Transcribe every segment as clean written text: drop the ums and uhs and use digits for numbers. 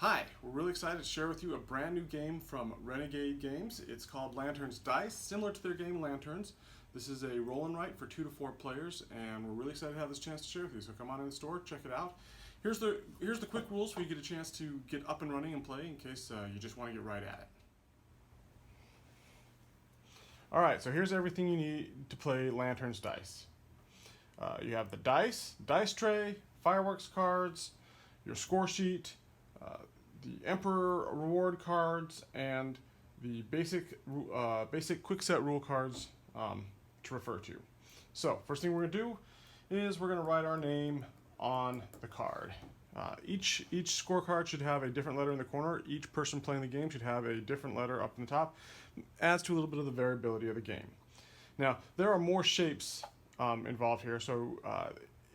Hi, we're really excited to share with you a brand new game from Renegade Games. It's called Laterns Dice, similar to their game Lanterns. This is a roll and write for 2 to 4 players, and we're really excited to have this chance to share with you. So come on in the store, check it out. Here's the quick rules so you get a chance to get up and running and play in case you just want to get right at it. Alright, so here's everything you need to play Laterns Dice. You have the dice tray, fireworks cards, your score sheet, the Emperor reward cards, and the basic quick set rule cards to refer to. So first thing we're going to do is we're going to write our name on the card. Each scorecard should have a different letter in the corner. Each person playing the game should have a different letter up in the top. Adds to a little bit of the variability of the game. Now there are more shapes involved here, so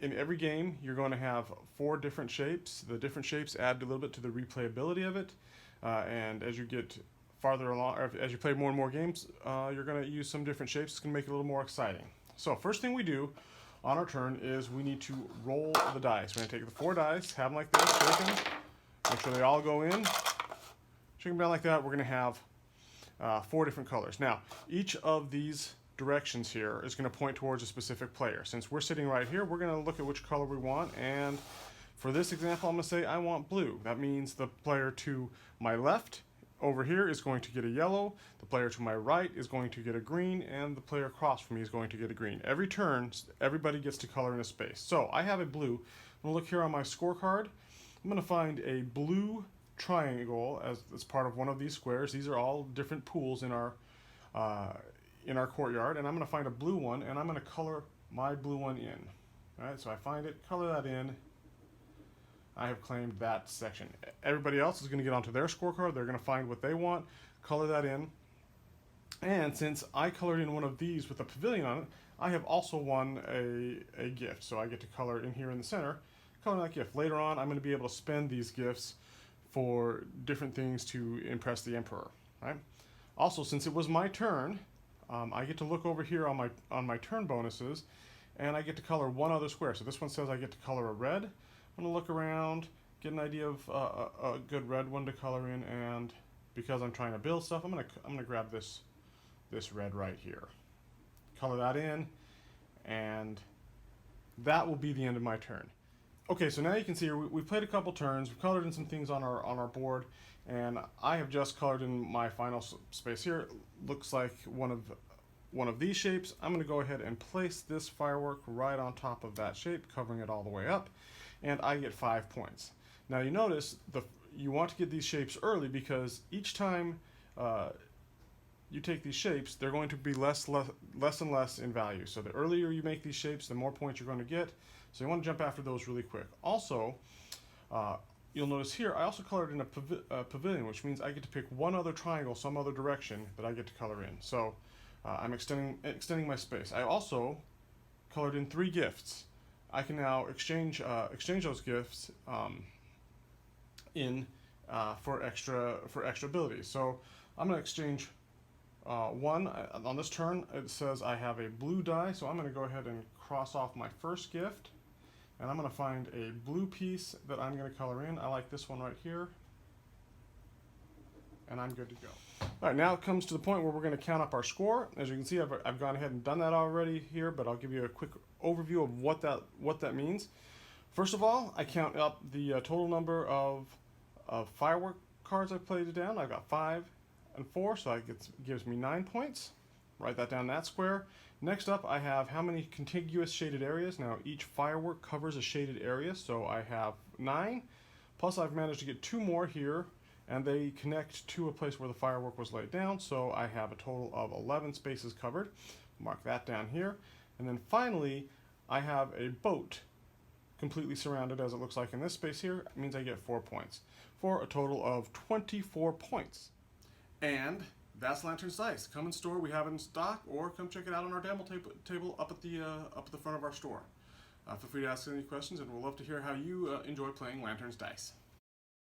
in every game, you're going to have 4 different shapes. The different shapes add a little bit to the replayability of it, and as you get farther along, or as you play more and more games, you're going to use some different shapes. It's going to make it a little more exciting. So first thing we do on our turn is we need to roll the dice. We're going to take the 4 dice, have them like this, shake them, make sure they all go in, shake them down like that. We're going to have 4 different colors. Now, each of these directions here is going to point towards a specific player. Since we're sitting right here, we're going to look at which color we want, and for this example I'm going to say I want blue. That means the player to my left over here is going to get a yellow, the player to my right is going to get a green, and the player across from me is going to get a green. Every turn everybody gets to color in a space. So I have a blue. I'm going to look here on my scorecard. I'm going to find a blue triangle as part of one of these squares. These are all different pools in our courtyard, and I'm going to find a blue one, and I'm going to color my blue one in. Alright, so I find it, color that in. I have claimed that section. Everybody else is going to get onto their scorecard. They're going to find what they want, color that in. And since I colored in one of these with a pavilion on it, I have also won a gift. So I get to color in here in the center, color that gift. Later on, I'm going to be able to spend these gifts for different things to impress the Emperor. Right? Also, since it was my turn, I get to look over here on my turn bonuses, and I get to color one other square. So this one says I get to color a red. I'm going to look around, get an idea of a good red one to color in, and because I'm trying to build stuff, I'm going to grab this red right here. Color that in, and that will be the end of my turn. Okay, so now you can see here we've played a couple turns, we've colored in some things on our board, and I have just colored in my final space here. Looks like one of these shapes. I'm going to go ahead and place this firework right on top of that shape, covering it all the way up, and I get 5 points. Now you notice you want to get these shapes early because each time you take these shapes, they're going to be less and less in value. So the earlier you make these shapes, the more points you're going to get. So you want to jump after those really quick. Also, you'll notice here I also colored in a pavilion, which means I get to pick one other triangle, some other direction that I get to color in. So I'm extending my space. I also colored in 3 gifts. I can now exchange those gifts for extra abilities. So I'm going to exchange one on this turn. It says I have a blue die, so I'm going to go ahead and cross off my first gift, and I'm going to find a blue piece that I'm going to color in. I like this one right here, and I'm good to go. All right, now it comes to the point where we're going to count up our score. As you can see, I've gone ahead and done that already here, but I'll give you a quick overview of what that means. First of all, I count up the total number of firework cards I've played down. I've got 5 and 4, so that gives me 9 points. Write that down in that square. Next up, I have how many contiguous shaded areas. Now, each firework covers a shaded area, so I have 9. Plus, I've managed to get 2 more here, and they connect to a place where the firework was laid down, so I have a total of 11 spaces covered. Mark that down here. And then finally, I have a boat completely surrounded, as it looks like in this space here. It means I get 4 points, for a total of 24 points. And that's Laterns Dice. Come in store, we have it in stock, or come check it out on our demo table up at the front of our store. Feel free to ask any questions, and we'll love to hear how you enjoy playing Laterns Dice.